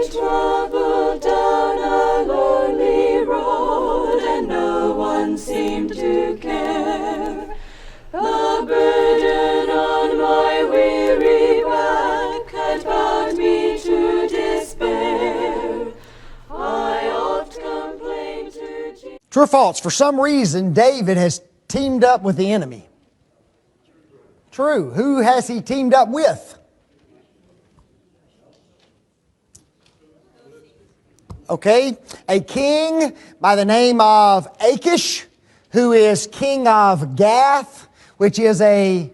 traveled down a lonely road, and no one seemed to care. The burden on my weary back had bound me to despair. I oft complained to Jesus. True or false? For some reason, David has teamed up with the enemy. True. Who has he teamed up with? Okay, a king by the name of Achish, who is king of Gath, which is a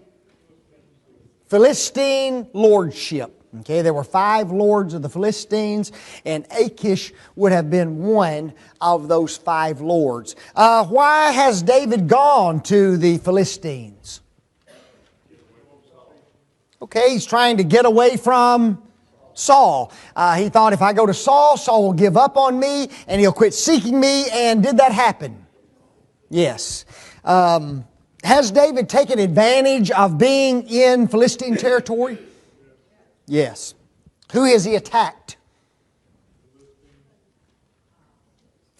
Philistine lordship. Okay, there were 5 lords of the Philistines, and Achish would have been one of those 5 lords. Why has David gone to the Philistines? Okay, he's trying to get away from Saul. He thought, if I go to Saul, Saul will give up on me and he'll quit seeking me. And did that happen? Yes. Has David taken advantage of being in Philistine territory? Yes. Who has he attacked?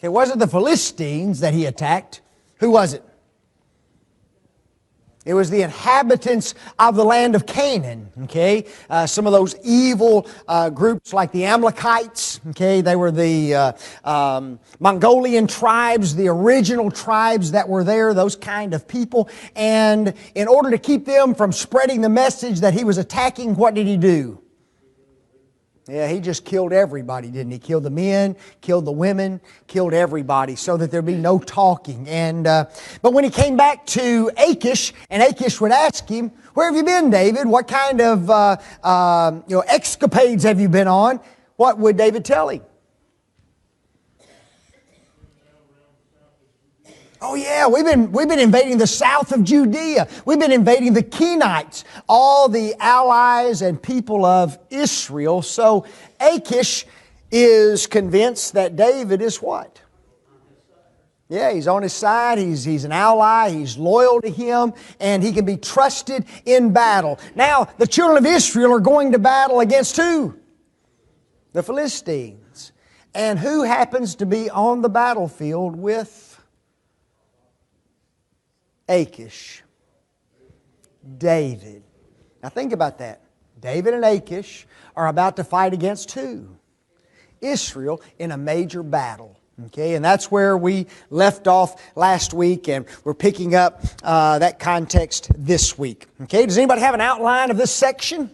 It wasn't the Philistines that he attacked. Who was it? It was the inhabitants of the land of Canaan, okay? Some of those evil groups like the Amalekites, okay? They were the Mongolian tribes, the original tribes that were there, those kind of people. And in order to keep them from spreading the message that he was attacking, what did he do? Yeah, he just killed everybody, didn't he? Killed the men, killed the women, killed everybody so that there'd be no talking. And but when he came back to Achish, and Achish would ask him, "Where have you been, David? What kind of escapades have you been on?" What would David tell him? Oh yeah, we've been invading the south of Judea. We've been invading the Kenites, all the allies and people of Israel. So Achish is convinced that David is what? Yeah, he's on his side. He's an ally. He's loyal to him, and he can be trusted in battle. Now, the children of Israel are going to battle against who? The Philistines. And who happens to be on the battlefield with Achish? David. Now think about that. David and Achish are about to fight against who? Israel in a major battle. Okay, and that's where we left off last week, and we're picking up that context this week. Okay, does anybody have an outline of this section?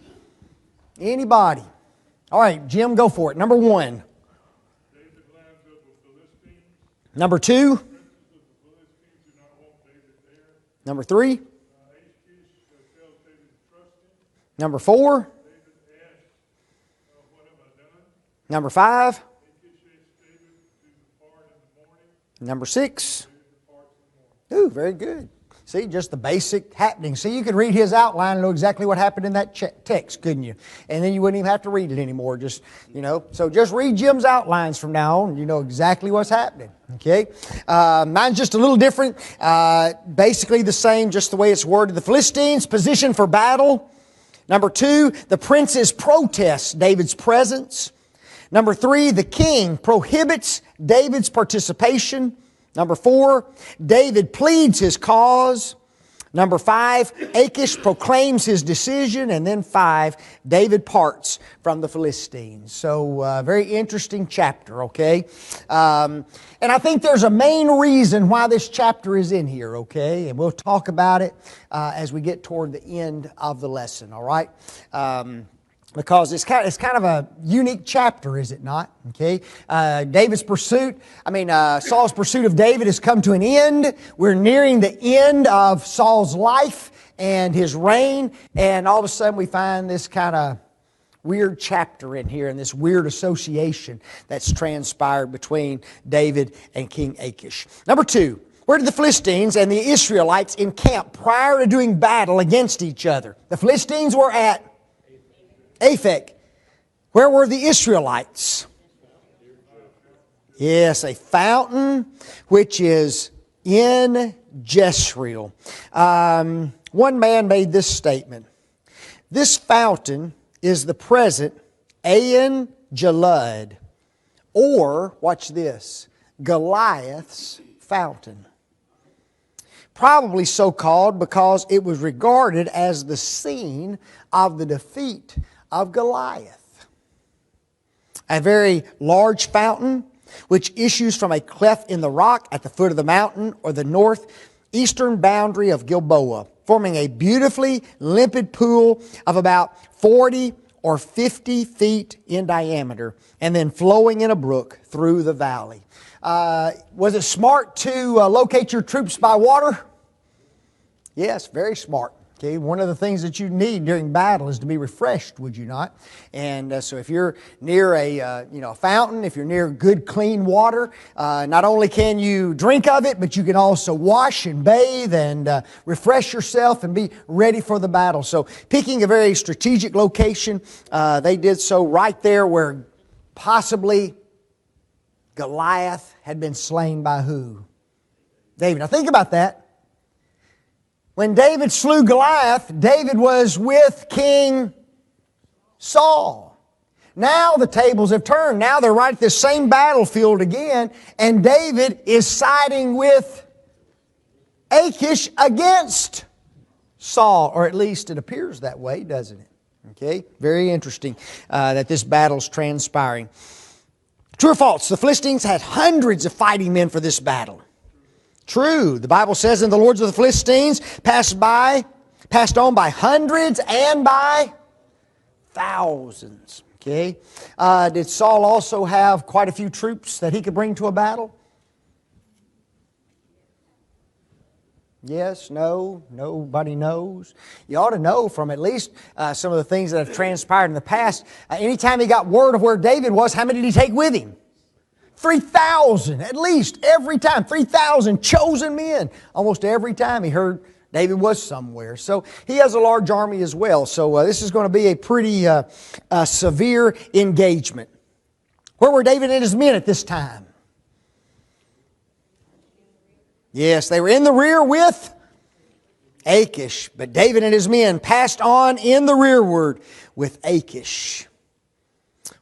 Anybody? All right, Jim, go for it. Number 1. Number 2. Number 3. Number 4. Number 5. Number 6. Ooh, very good. See, just the basic happening. See, you could read his outline and know exactly what happened in that text, couldn't you? And then you wouldn't even have to read it anymore. Just, so just read Jim's outlines from now on, and you know exactly what's happening. Okay? Mine's just a little different. Basically the same, just the way it's worded. The Philistines position for battle. Number 2, the princes protest David's presence. Number 3, the king prohibits David's participation. Number 4, David pleads his cause. Number 5, Achish proclaims his decision. And then 5, David parts from the Philistines. So, very interesting chapter, okay? And I think there's a main reason why this chapter is in here, okay? And we'll talk about it as we get toward the end of the lesson, all right? Because it's kind of a unique chapter, is it not? Okay, Saul's pursuit of David has come to an end. We're nearing the end of Saul's life and his reign, and all of a sudden we find this kind of weird chapter in here and this weird association that's transpired between David and King Achish. Number 2, where did the Philistines and the Israelites encamp prior to doing battle against each other? The Philistines were at Aphek. Where were the Israelites? Yes, a fountain which is in Jezreel. One man made this statement. This fountain is the present Ain Jalud. Or, watch this, Goliath's fountain. Probably so called because it was regarded as the scene of the defeat of Goliath. A very large fountain which issues from a cleft in the rock at the foot of the mountain or the northeastern boundary of Gilboa, forming a beautifully limpid pool of about 40 or 50 feet in diameter, and then flowing in a brook through the valley. Was it smart to locate your troops by water? Yes, very smart. Okay, one of the things that you need during battle is to be refreshed, would you not? And so if you're near a fountain, if you're near good clean water, not only can you drink of it, but you can also wash and bathe and refresh yourself and be ready for the battle. So picking a very strategic location, they did so right there where possibly Goliath had been slain by who? David. Now think about that. When David slew Goliath, David was with King Saul. Now the tables have turned. Now they're right at this same battlefield again, and David is siding with Achish against Saul, or at least it appears that way, doesn't it? Okay, very interesting that this battle's transpiring. True or false? The Philistines had hundreds of fighting men for this battle. True. The Bible says, and the lords of the Philistines passed on by hundreds and by thousands. Okay. Did Saul also have quite a few troops that he could bring to a battle? Yes, no, nobody knows. You ought to know from at least some of the things that have transpired in the past. Anytime he got word of where David was, how many did he take with him? 3,000, at least, every time. 3,000 chosen men. Almost every time he heard David was somewhere. So he has a large army as well. So this is going to be a pretty severe engagement. Where were David and his men at this time? Yes, they were in the rear with Achish. But David and his men passed on in the rearward with Achish.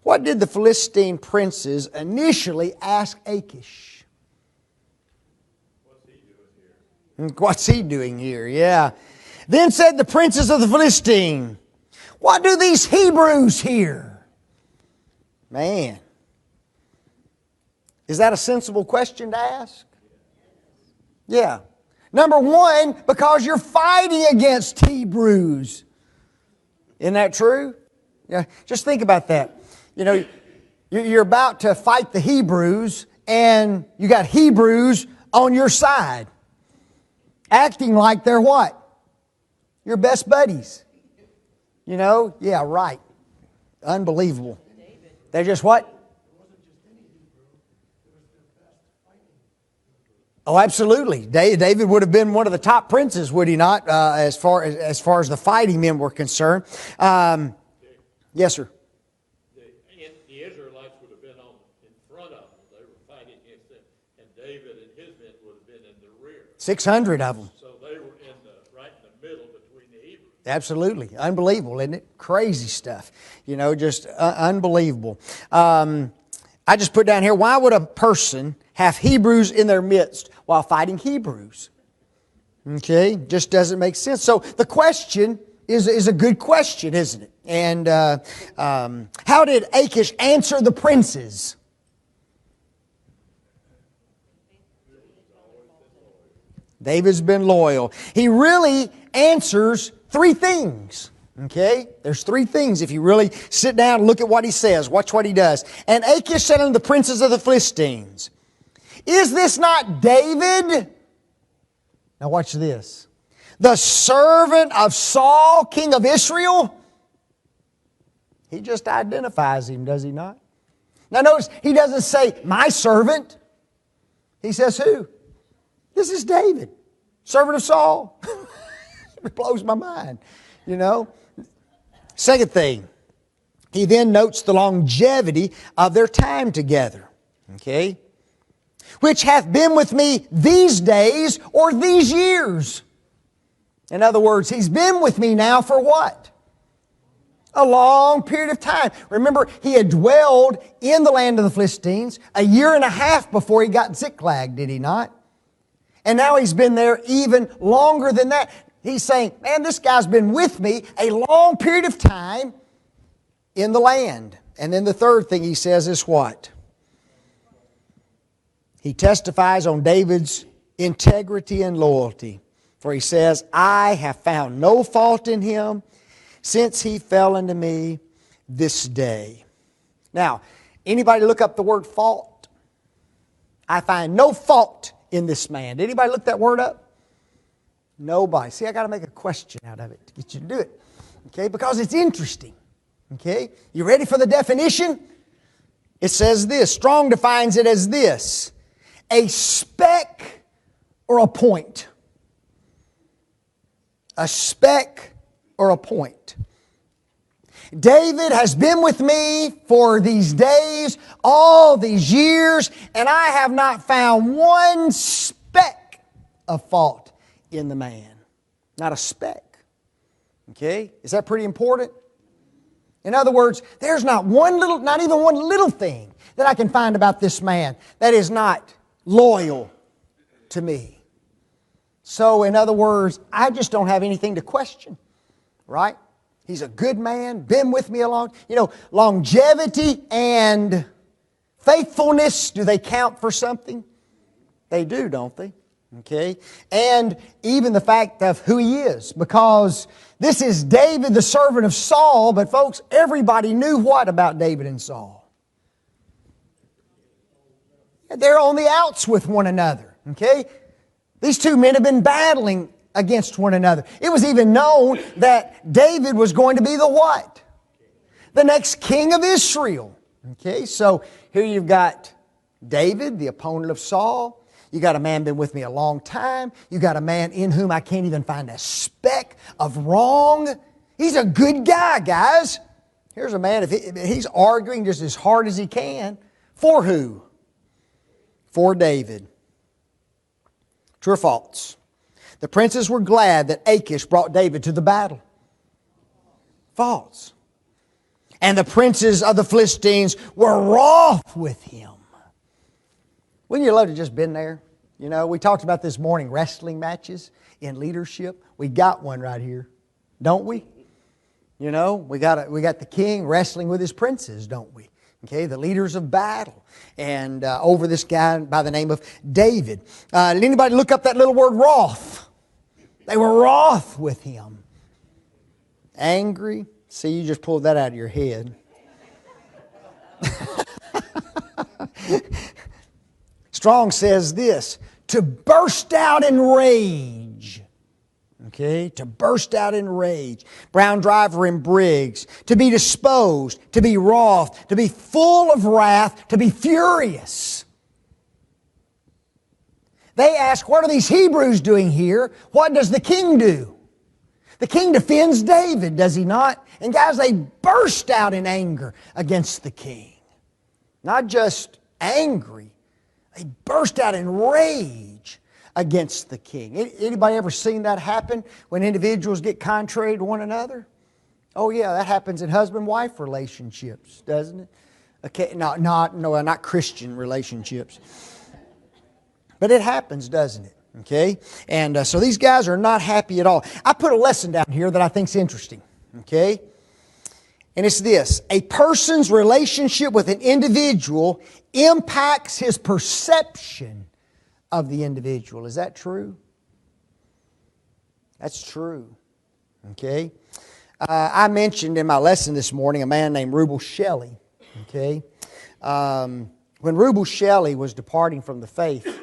What did the Philistine princes initially ask Achish? What's he doing here? Yeah. Then said the princes of the Philistine, what do these Hebrews here? Man. Is that a sensible question to ask? Yeah. Number one, because you're fighting against Hebrews. Isn't that true? Yeah. Just think about that. You know, you're about to fight the Hebrews, and you got Hebrews on your side, acting like they're what? Your best buddies. You know? Yeah, right. Unbelievable. They're just what? Oh, absolutely. David would have been one of the top princes, would he not? As far as the fighting men were concerned. Yes, sir. The Israelites would have been in front of them. They were fighting against them, and David and his men would have been in the rear. 600 of them. So they were right in the middle between the Hebrews. Absolutely. Unbelievable, isn't it? Crazy stuff. You know, just unbelievable. I just put down here, why would a person have Hebrews in their midst while fighting Hebrews? Okay, just doesn't make sense. So the question is a good question, isn't it? And how did Achish answer the princes? David's been loyal. He really answers three things. Okay? There's three things if you really sit down and look at what he says. Watch what he does. And Achish said unto the princes of the Philistines, is this not David? Now watch this. The servant of Saul, king of Israel? He just identifies him, does he not? Now notice, he doesn't say, my servant. He says who? This is David, servant of Saul. It blows my mind, you know. Second thing, he then notes the longevity of their time together. Okay? Which hath been with me these days or these years. In other words, he's been with me now for what? A long period of time. Remember, he had dwelled in the land of the Philistines a year and a half before he got Ziklag, did he not? And now he's been there even longer than that. He's saying, man, this guy's been with me a long period of time in the land. And then the third thing he says is what? He testifies on David's integrity and loyalty. For he says, I have found no fault in him since he fell unto me this day. Now, anybody look up the word fault? I find no fault in this man. Did anybody look that word up? Nobody. See, I got to make a question out of it to get you to do it. Okay, because it's interesting. Okay, you ready for the definition? It says this. Strong defines it as this: a speck or a point. A speck or a point. David has been with me for these days, all these years, and I have not found one speck of fault in the man. Not a speck. Okay? Is that pretty important? In other words, there's not even one little thing that I can find about this man that is not loyal to me. So, in other words, I just don't have anything to question. Right? He's a good man, been with me a long... longevity and faithfulness, do they count for something? They do, don't they? Okay? And even the fact of who he is, because this is David, the servant of Saul, but folks, everybody knew what about David and Saul? They're on the outs with one another. Okay? These two men have been battling against one another. It was even known that David was going to be the what? The next king of Israel. Okay, so here you've got David, the opponent of Saul. You got a man been with me a long time. You got a man in whom I can't even find a speck of wrong. He's a good guy, guys. Here's a man, if he's arguing just as hard as he can. For who? For David. True or false? The princes were glad that Achish brought David to the battle. False. And the princes of the Philistines were wroth with him. Wouldn't you love to just been there? We talked about this morning, wrestling matches in leadership. We got one right here, don't we? We got the king wrestling with his princes, don't we? Okay, the leaders of battle. And over this guy by the name of David. Did anybody look up that little word wroth? They were wroth with him. Angry. See, you just pulled that out of your head. Strong says this: to burst out in rage. Okay, to burst out in rage. Brown Driver in Briggs. To be disposed, to be wroth, to be full of wrath, to be furious. They ask, what are these Hebrews doing here? What does the king do? The king defends David, does he not? And guys, they burst out in anger against the king. Not just angry, they burst out in rage against the king. Anybody ever seen that happen when individuals get contrary to one another? Oh yeah, that happens in husband-wife relationships, doesn't it? Okay, not Christian relationships. But it happens, doesn't it? Okay? And so these guys are not happy at all. I put a lesson down here that I think is interesting. Okay? And it's this: a person's relationship with an individual impacts his perception of the individual. Is that true? That's true. Okay? I mentioned in my lesson this morning a man named Rubel Shelley. Okay? When Rubel Shelley was departing from the faith,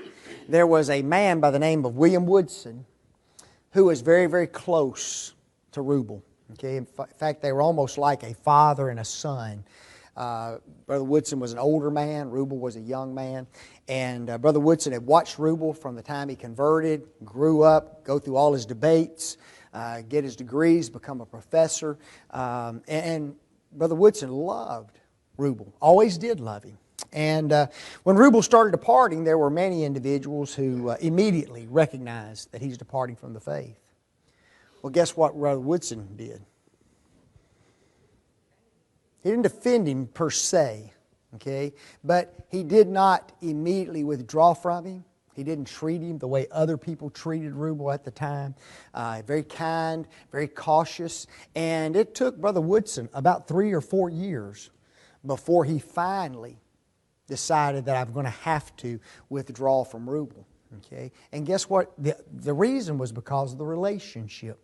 there was a man by the name of William Woodson who was very, very close to Rubel. Okay? In fact, they were almost like a father and a son. Brother Woodson was an older man. Rubel was a young man. And Brother Woodson had watched Rubel from the time he converted, grew up, go through all his debates, get his degrees, become a professor. And Brother Woodson loved Rubel, always did love him. And when Rubel started departing, there were many individuals who immediately recognized that he's departing from the faith. Well, guess what Brother Woodson did? He didn't defend him per se, okay? But he did not immediately withdraw from him. He didn't treat him the way other people treated Reuben at the time. Very kind, very cautious. And it took Brother Woodson about 3 or 4 years before he finally decided that I'm going to have to withdraw from Reuben. Okay? And guess what? The reason was because of the relationship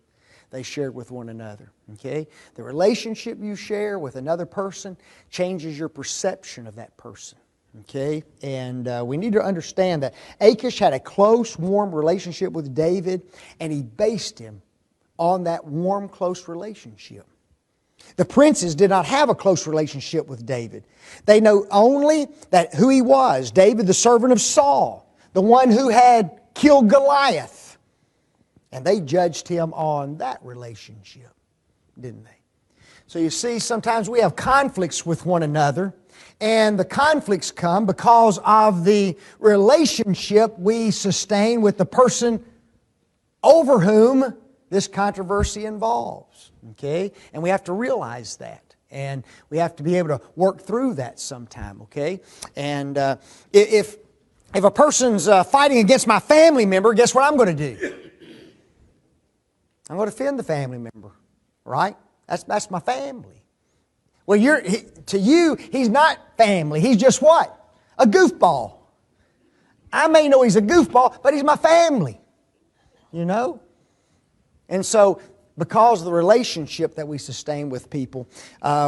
they shared with one another. Okay? The relationship you share with another person changes your perception of that person. Okay? And we need to understand that Achish had a close, warm relationship with David, and he based him on that warm, close relationship. The princes did not have a close relationship with David. They know only that who he was, David, the servant of Saul, the one who had killed Goliath. And they judged him on that relationship, didn't they? So you see, sometimes we have conflicts with one another, and the conflicts come because of the relationship we sustain with the person over whom this controversy involves. Okay? And we have to realize that. And we have to be able to work through that sometime. Okay? And if a person's fighting against my family member, guess what I'm going to do? I'm going to defend the family member. Right? That's my family. Well, to you, he's not family. He's just what? A goofball. I may know he's a goofball, but he's my family. You know? And so, because of the relationship that we sustain with people,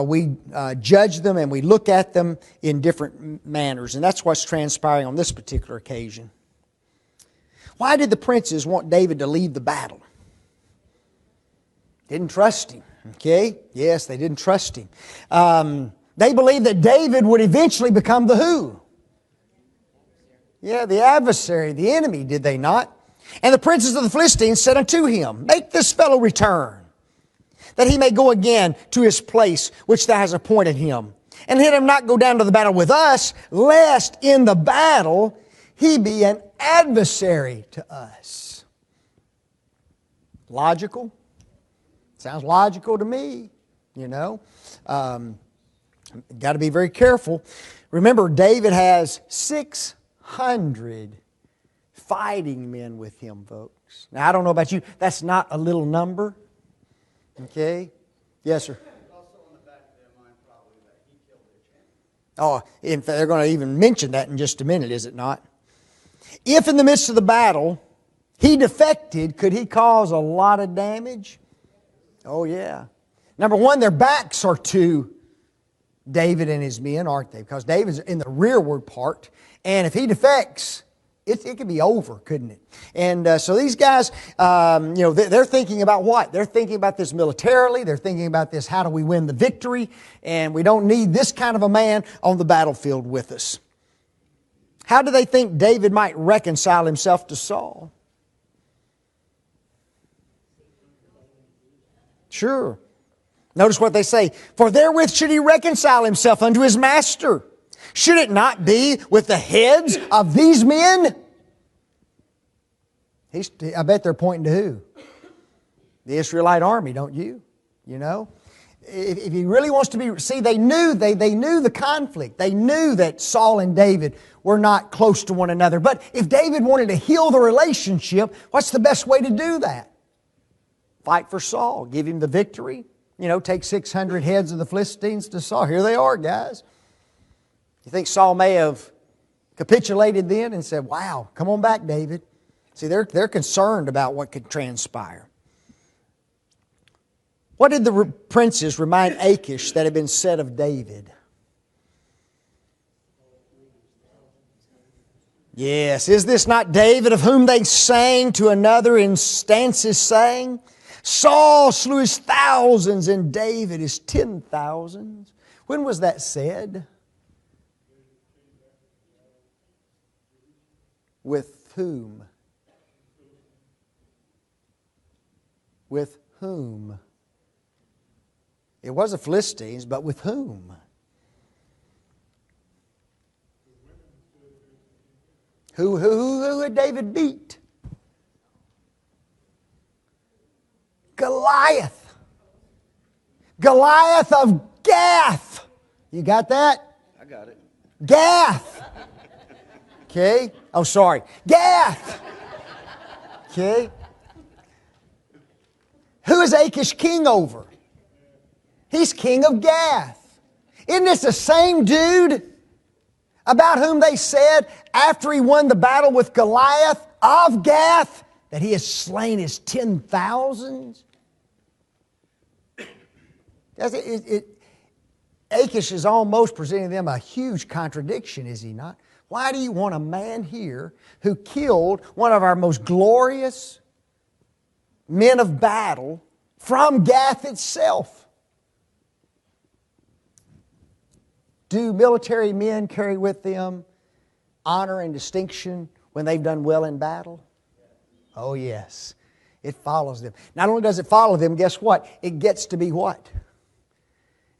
we judge them and we look at them in different manners. And that's what's transpiring on this particular occasion. Why did the princes want David to leave the battle? Didn't trust him. Okay? Yes, they didn't trust him. They believed that David would eventually become the who? Yeah, the adversary, the enemy, did they not? And the princes of the Philistines said unto him, Make this fellow return, that he may go again to his place which thou hast appointed him. And let him not go down to the battle with us, lest in the battle he be an adversary to us. Logical? Sounds logical to me, you know. Got to be very careful. Remember, David has 600 fighting men with him, folks. Now, I don't know about you. That's not a little number. Okay? Yes, sir. Also on the back of their mind probably that he killed their champion. Oh, in fact, they're going to even mention that in just a minute, is it not? If in the midst of the battle he defected, could he cause a lot of damage? Oh, yeah. Number one, their backs are to David and his men, aren't they? Because David's in the rearward part. And if he defects, it could be over, couldn't it? And so these guys, they're thinking about what? They're thinking about this militarily. They're thinking about this, how do we win the victory? And we don't need this kind of a man on the battlefield with us. How do they think David might reconcile himself to Saul? Sure. Notice what they say. For therewith should he reconcile himself unto his master. Should it not be with the heads of these men? I bet they're pointing to who? The Israelite army, don't you? You know? If he really wants to be... See, they knew the conflict. They knew that Saul and David were not close to one another. But if David wanted to heal the relationship, what's the best way to do that? Fight for Saul. Give him the victory. You know, take 600 heads of the Philistines to Saul. Here they are, guys. You think Saul may have capitulated then and said, wow, come on back, David. See, they're concerned about what could transpire. What did the princes remind Achish that had been said of David? Yes, is this not David of whom they sang to another in stances saying, Saul slew his thousands and David his 10,000s? When was that said? With whom? With whom? It was the Philistines, but with whom? Who had David beat? Goliath. Goliath of Gath. You got that? I got it. Gath. Okay. Oh, sorry. Gath. Okay. Who is Achish king over? He's king of Gath. Isn't this the same dude about whom they said after he won the battle with Goliath of Gath that he has slain his 10,000s? Achish is almost presenting them a huge contradiction, is he not? Why do you want a man here who killed one of our most glorious men of battle from Gath itself? Do military men carry with them honor and distinction when they've done well in battle? Oh yes, it follows them. Not only does it follow them, guess what? It gets to be what?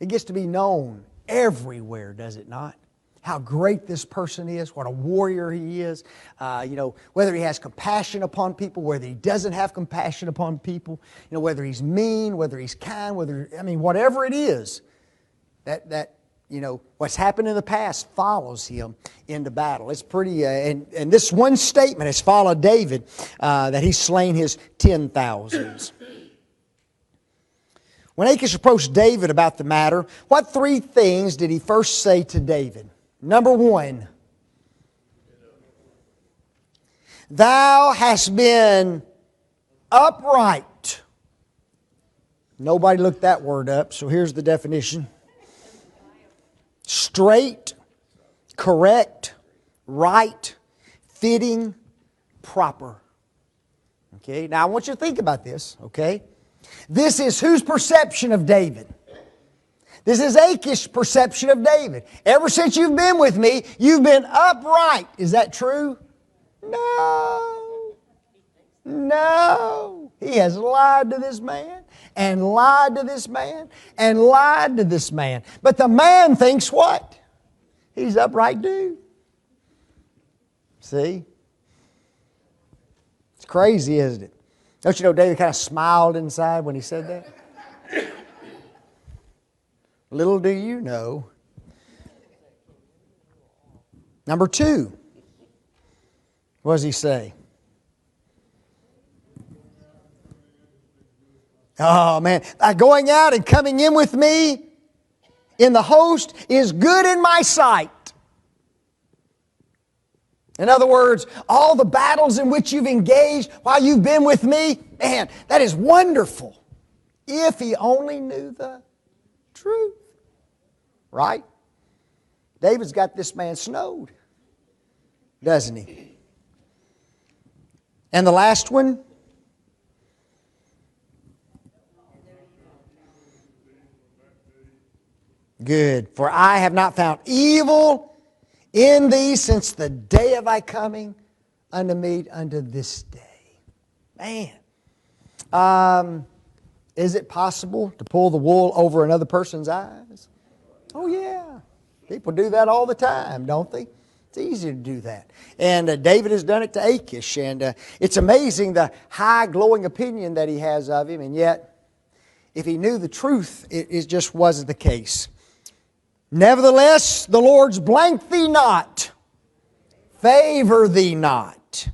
It gets to be known everywhere, does it not? How great this person is, what a warrior he is. Whether he has compassion upon people, whether he doesn't have compassion upon people, whether he's mean, whether he's kind, whatever it is, that what's happened in the past follows him into battle. It's pretty, and this one statement has followed David, that he's slain his 10,000s. When Achish approached David about the matter, what three things did he first say to David? Number one, thou hast been upright. Nobody looked that word up, so here's the definition. Straight, correct, right, fitting, proper. Okay, now I want you to think about this, okay? This is whose perception of David? This is Achish's perception of David. Ever since you've been with me, you've been upright. Is that true? No. No. He has lied to this man, and lied to this man, and lied to this man. But the man thinks what? He's upright dude. See? It's crazy, isn't it? Don't you know David kind of smiled inside when he said that? Little do you know. Number two, what does he say? Oh man, going out and coming in with me in the host is good in my sight. In other words, all the battles in which you've engaged while you've been with me, man, that is wonderful. If he only knew the truth. Right? David's got this man snowed, doesn't he? And the last one? Good. For I have not found evil in thee since the day of thy coming unto me unto this day. Man. Is it possible to pull the wool over another person's eyes? Oh yeah. People do that all the time, don't they? It's easy to do that. And David has done it to Achish. And it's amazing the high glowing opinion that he has of him. And yet, if he knew the truth, it just wasn't the case. Nevertheless, the Lord's blank thee not, favor thee not.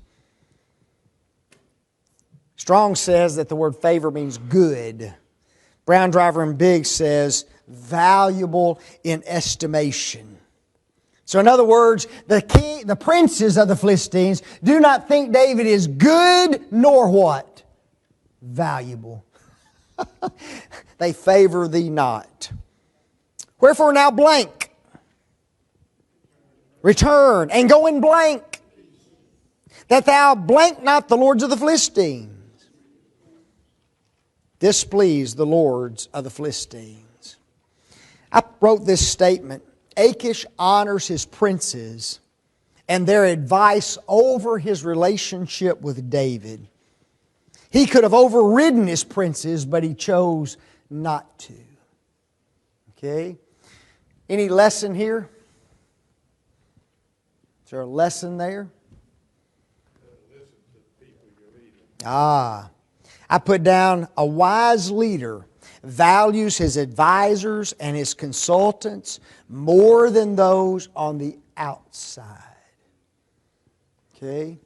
Strong says that the word favor means good. Brown Driver and Biggs says valuable in estimation. So in other words, the princes of the Philistines do not think David is good nor what? Valuable. They favor thee not. Wherefore now blank. Return and go in blank, that thou blank not the lords of the Philistines. Displease the lords of the Philistines. I wrote this statement. Achish honors his princes and their advice over his relationship with David. He could have overridden his princes, but he chose not to. Okay? Any lesson here? Is there a lesson there? Listen to the people you're leading. I put down a wise leader values his advisors and his consultants more than those on the outside. Okay?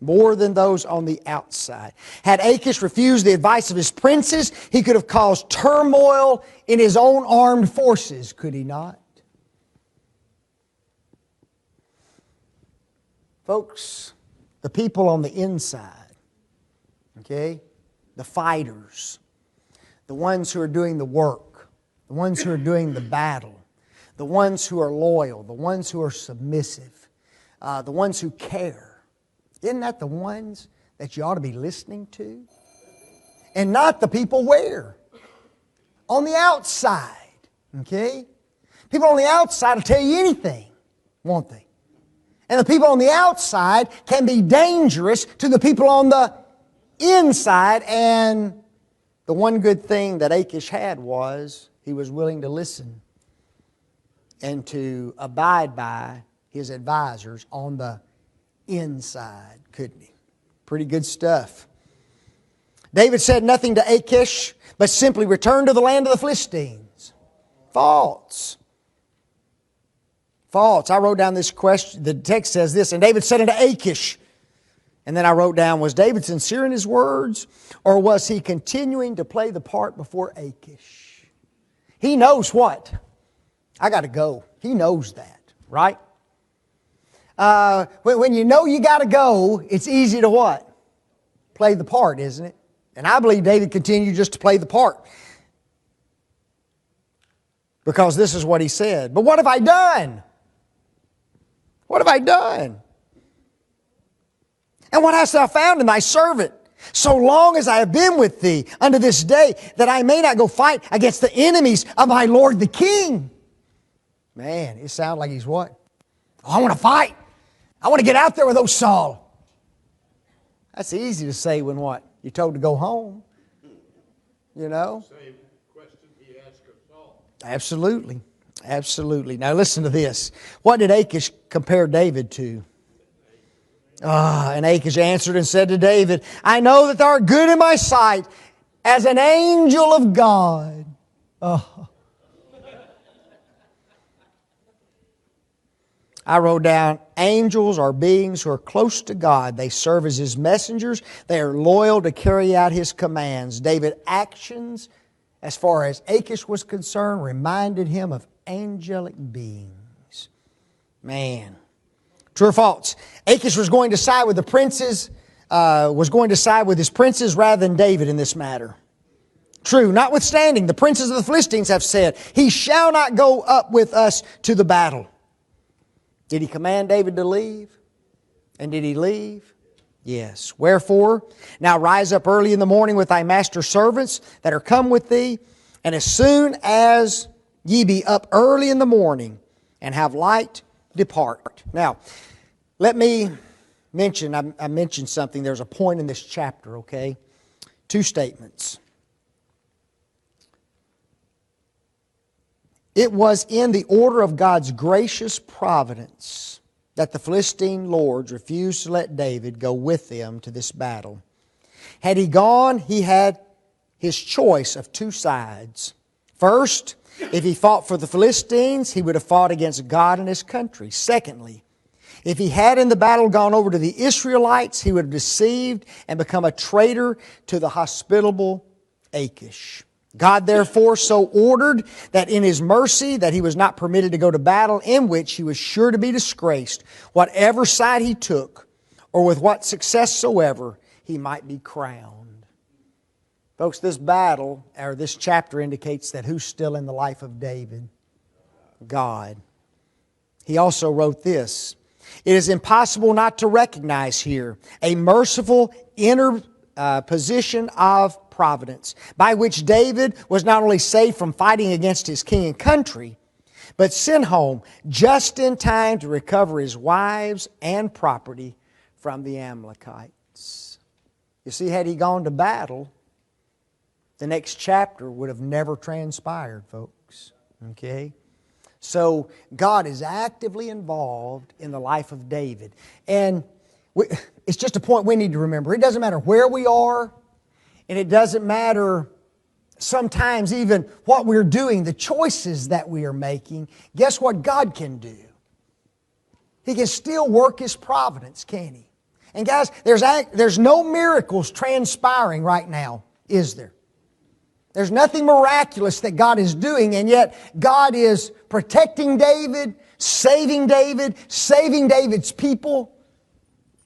More than those on the outside. Had Achish refused the advice of his princes, he could have caused turmoil in his own armed forces, could he not? Folks, the people on the inside, okay, the fighters, the ones who are doing the work, the ones who are doing the battle, the ones who are loyal, the ones who are submissive, the ones who care. Isn't that the ones that you ought to be listening to? And not the people where? On the outside. Okay? People on the outside will tell you anything, won't they? And the people on the outside can be dangerous to the people on the inside. And the one good thing that Achish had was he was willing to listen and to abide by his advisors on the inside, couldn't he? Pretty good stuff. David said nothing to Achish, but simply returned to the land of the Philistines. False. False. I wrote down this question. The text says this, and David said unto Achish, and then I wrote down, was David sincere in his words, or was he continuing to play the part before Achish? He knows what? I got to go. He knows that, right? When you know you got to go, it's easy to what? Play the part, isn't it? And I believe David continued just to play the part. Because this is what he said. But what have I done? What have I done? And what hast thou found in thy servant? So long as I have been with thee unto this day, that I may not go fight against the enemies of my Lord the King. Man, it sounds like he's what? Oh, I want to fight. I want to get out there with those Saul. That's easy to say when what? You're told to go home. You know? Same question he asked of Saul. Absolutely. Absolutely. Now listen to this. What did Achish compare David to? And Achish answered and said to David, I know that thou art good in my sight as an angel of God. Oh. I wrote down, angels are beings who are close to God. They serve as His messengers. They are loyal to carry out His commands. David's actions, as far as Achish was concerned, reminded him of angelic beings. Man. True or false? Achish was going to side with the princes, was going to side with his princes rather than David in this matter. True. Notwithstanding, the princes of the Philistines have said, He shall not go up with us to the battle. Did he command David to leave? And did he leave? Yes. Wherefore, now rise up early in the morning with thy master's servants that are come with thee, and as soon as ye be up early in the morning, and have light, depart. Now, let me mention, I mentioned something. There's a point in this chapter, okay? Two statements. It was in the order of God's gracious providence that the Philistine lords refused to let David go with them to this battle. Had he gone, he had his choice of two sides. First, if he fought for the Philistines, he would have fought against God and His country. Secondly, if he had in the battle gone over to the Israelites, he would have deceived and become a traitor to the hospitable Achish. God therefore so ordered that in His mercy that he was not permitted to go to battle, in which he was sure to be disgraced, whatever side he took, or with what success soever he might be crowned. Folks, this battle, or this chapter indicates that who's still in the life of David? God. He also wrote this, it is impossible not to recognize here a merciful inner position of providence, by which David was not only saved from fighting against his king and country, but sent home just in time to recover his wives and property from the Amalekites. You see, had he gone to battle, the next chapter would have never transpired, folks. Okay? So, God is actively involved in the life of David. And it's just a point we need to remember. It doesn't matter where we are, and it doesn't matter sometimes even what we're doing, the choices that we are making, guess what God can do? He can still work His providence, can't He? And guys, there's no miracles transpiring right now, is there? There's nothing miraculous that God is doing, and yet God is protecting David, saving David's people,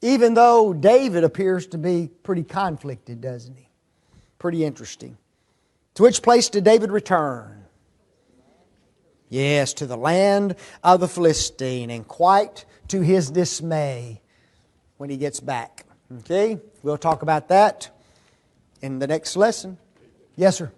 even though David appears to be pretty conflicted, doesn't he? Pretty interesting. To which place did David return? Yes, to the land of the Philistine, and quite to his dismay when he gets back. Okay, we'll talk about that in the next lesson. Yes, sir.